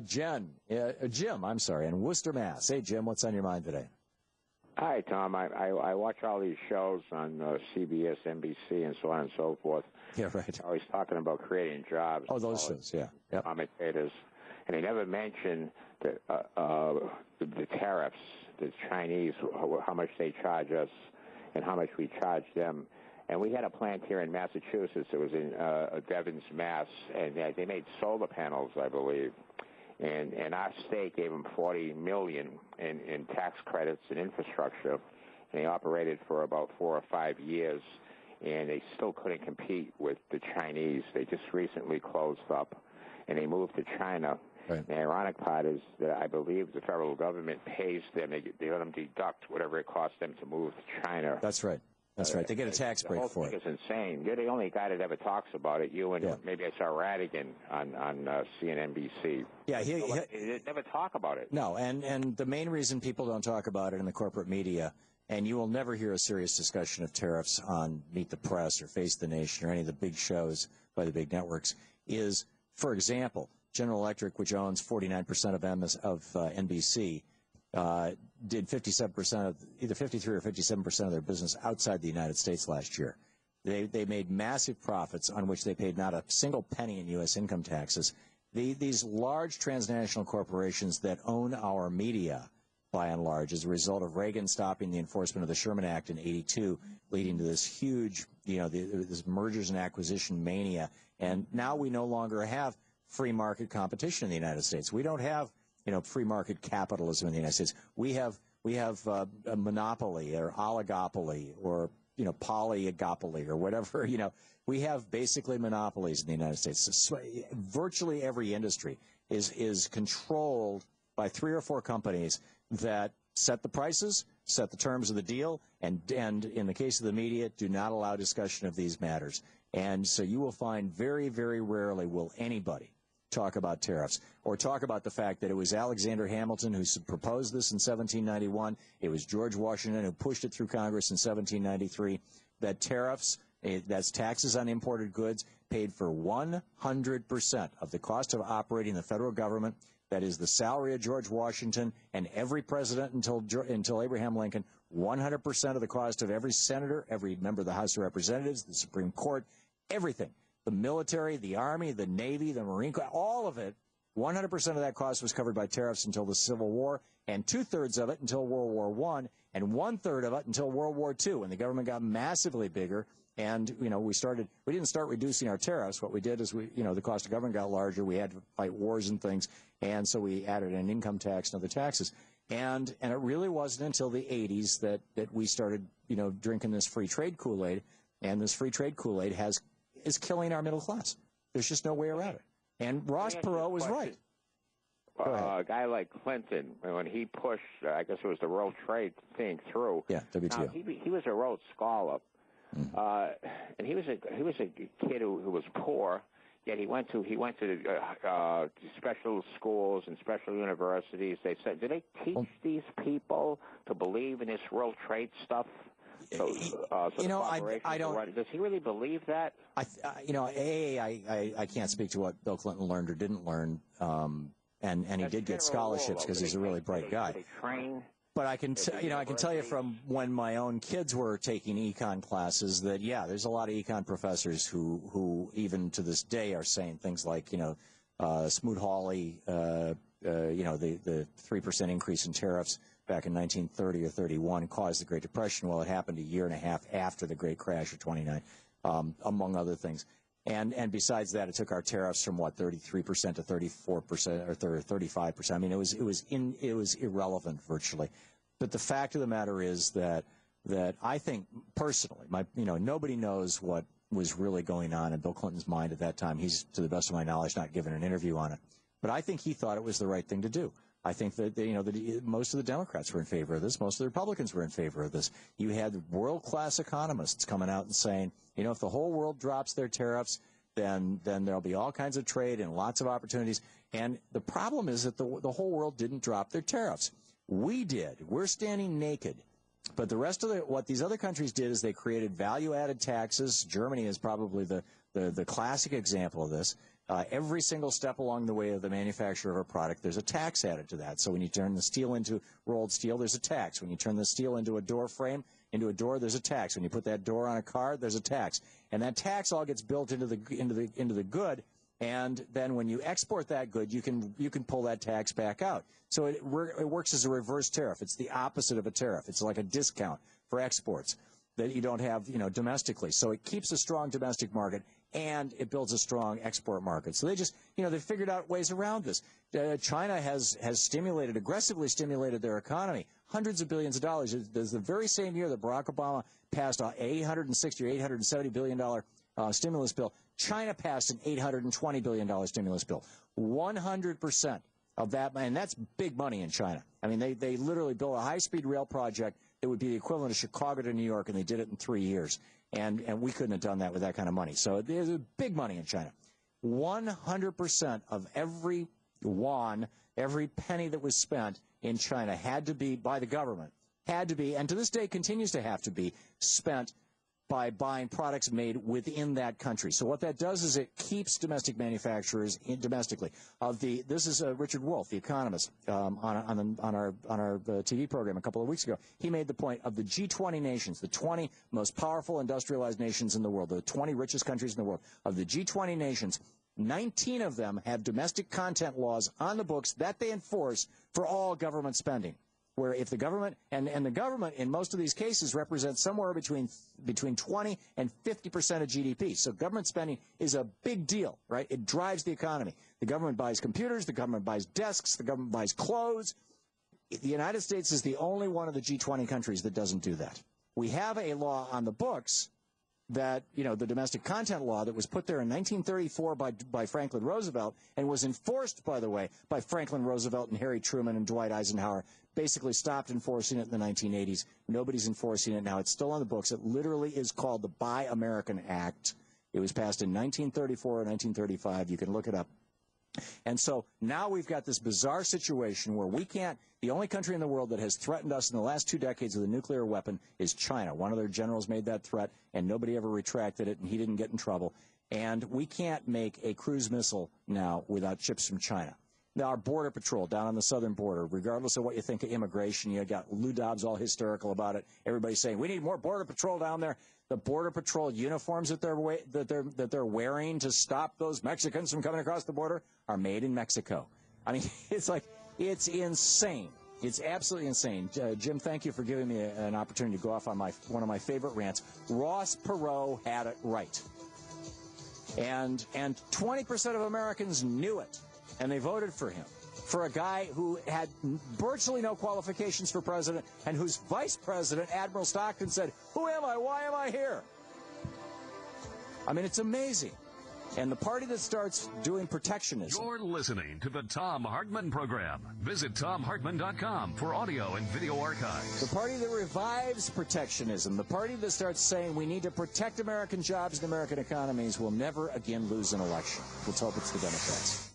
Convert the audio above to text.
Jim, I'm sorry, in Worcester, Mass. Hey, Jim, what's on your mind today? Hi, Tom. I watch all these shows on CBS, NBC, and so on and so forth. Yeah, right. Always talking about creating jobs. Oh, those shows, yeah. Yep. Commentators. And they never mention the tariffs, the Chinese, how much they charge us and how much we charge them. And we had a plant here in Massachusetts. It was in Devens, Mass., and they made solar panels, I believe. And our state gave them $40 million in tax credits and infrastructure. And they operated for about 4 or 5 years, and they still couldn't compete with the Chinese. They just recently closed up, and they moved to China. Right. The ironic part is that I believe the federal government pays them. They let them deduct whatever it costs them to move to China. That's right. That's right. They get a tax break for it. The whole thing is insane. You're the only guy that ever talks about it. You and maybe I saw Radigan on CNBC. Yeah, they never talk about it. No, and the main reason people don't talk about it in the corporate media, and you will never hear a serious discussion of tariffs on Meet the Press or Face the Nation or any of the big shows by the big networks, is, for example, General Electric, which owns 49% of NBC, did 57% of either 53 or 57% of their business outside the United States last year. They made massive profits on which they paid not a single penny in U.S. income taxes. These large transnational corporations that own our media, by and large, as a result of Reagan stopping the enforcement of the Sherman Act in '82, leading to this huge, this mergers and acquisition mania. And now we no longer have free market competition in the United States. We don't have free market capitalism in the United States. We have a monopoly or oligopoly or polyogopoly or whatever. We have basically monopolies in the United States. So virtually every industry is controlled by 3 or 4 companies that set the prices, set the terms of the deal, and in the case of the media, do not allow discussion of these matters. And so you will find very, very rarely will anybody talk about tariffs or talk about the fact that it was Alexander Hamilton who proposed this in 1791. It was George Washington who pushed it through Congress in 1793, that tariffs, that's taxes on imported goods, paid for 100% of the cost of operating the federal government. That is the salary of George Washington and every president until Abraham Lincoln, 100% of the cost of every senator, every member of the House of Representatives, the Supreme Court, everything. The military, the Army, the Navy, the Marine Corps, all of it, 100% of that cost was covered by tariffs until the Civil War, and 2/3 of it until World War I, and 1/3 of it until World War II, when the government got massively bigger. And, we didn't start reducing our tariffs. What we did is the cost of government got larger. We had to fight wars and things. And so we added an income tax and other taxes. And it really wasn't until the 80s that we started, drinking this free trade Kool-Aid. And this free trade Kool-Aid is killing our middle class. There's just no way around it. And Ross Perot was right. A guy like Clinton, when he pushed, I guess it was the World Trade thing through. Yeah, WTO. Now, he was a Rhodes Scholar. And he was a kid who was poor, yet he went to special schools and special universities. They said, do they teach these people to believe in this World Trade stuff? I don't. Does he really believe that? I can't speak to what Bill Clinton learned or didn't learn, and he did get scholarships because he's a really bright guy. They train. But I can tell you from when my own kids were taking econ classes that, yeah, there's a lot of econ professors who even to this day are saying things like, Smoot-Hawley, the 3% increase in tariffs back in 1930 or 31 caused the Great Depression. Well, it happened a year and a half after the Great Crash of '29, among other things. And besides that, it took our tariffs from 33% to 34% or 35%. I mean, it was irrelevant virtually. But the fact of the matter is that I think personally, nobody knows what was really going on in Bill Clinton's mind at that time. He's, to the best of my knowledge, not given an interview on it. But I think he thought it was the right thing to do. I think that most of the Democrats were in favor of this. Most of the Republicans were in favor of this. You had world-class economists coming out and saying, if the whole world drops their tariffs, then there'll be all kinds of trade and lots of opportunities. And the problem is that the whole world didn't drop their tariffs. We did. We're standing naked. But the rest of what these other countries did is they created value-added taxes. Germany is probably the classic example of this. Every single step along the way of the manufacture of a product, there's a tax added to that. So when you turn the steel into rolled steel, there's a tax. When you turn the steel into a door frame, into a door, there's a tax. When you put that door on a car, there's a tax. And that tax all gets built into the good. And then when you export that good, you can pull that tax back out. So it works as a reverse tariff. It's the opposite of a tariff. It's like a discount for exports that you don't have, domestically. So it keeps a strong domestic market, and it builds a strong export market. So they just, they figured out ways around this. China has aggressively stimulated their economy, hundreds of billions of dollars. There's the very same year that Barack Obama passed an $860 or $870 billion stimulus bill. China passed an $820 billion stimulus bill. 100% of that, and that's big money in China. I mean, they literally built a high-speed rail project that would be the equivalent of Chicago to New York, and they did it in 3 years. And we couldn't have done that with that kind of money. So there's big money in China. 100% of every yuan, every penny that was spent in China had to be, by the government, and to this day continues to have to be, spent by buying products made within that country. So what that does is it keeps domestic manufacturers domestically. This is Richard Wolff, the economist, on our TV program a couple of weeks ago. He made the point of the G20 nations, the 20 most powerful industrialized nations in the world, the 20 richest countries in the world. Of the G20 nations, 19 of them have domestic content laws on the books that they enforce for all government spending. Where if the government, and the government in most of these cases represents somewhere between 20 and 50% of GDP. So government spending is a big deal, right? It drives the economy. The government buys computers, the government buys desks, the government buys clothes. The United States is the only one of the G20 countries that doesn't do that. We have a law on the books that, the domestic content law that was put there in 1934 by Franklin Roosevelt and was enforced, by the way, by Franklin Roosevelt and Harry Truman and Dwight Eisenhower, basically stopped enforcing it in the 1980s. Nobody's enforcing it now. It's still on the books. It literally is called the Buy American Act. It was passed in 1934 or 1935. You can look it up. And so now we've got this bizarre situation where the only country in the world that has threatened us in the last 2 decades with a nuclear weapon is China. One of their generals made that threat, and nobody ever retracted it, and he didn't get in trouble. And we can't make a cruise missile now without ships from China. Now, our border patrol down on the southern border, regardless of what you think of immigration, you got Lou Dobbs all hysterical about it. Everybody's saying, we need more border patrol down there. The border patrol uniforms that they're wearing to stop those Mexicans from coming across the border are made in Mexico. I mean, it's insane. It's absolutely insane. Jim, thank you for giving me an opportunity to go off on one of my favorite rants. Ross Perot had it right. And 20% of Americans knew it, and they voted for him, for a guy who had virtually no qualifications for president and whose vice president, Admiral Stockton, said, who am I? Why am I here? I mean, it's amazing. And the party that starts doing protectionism. You're listening to the Thom Hartmann Program. Visit ThomHartmann.com for audio and video archives. The party that revives protectionism, the party that starts saying we need to protect American jobs and American economies will never again lose an election. Let's hope it's the Democrats.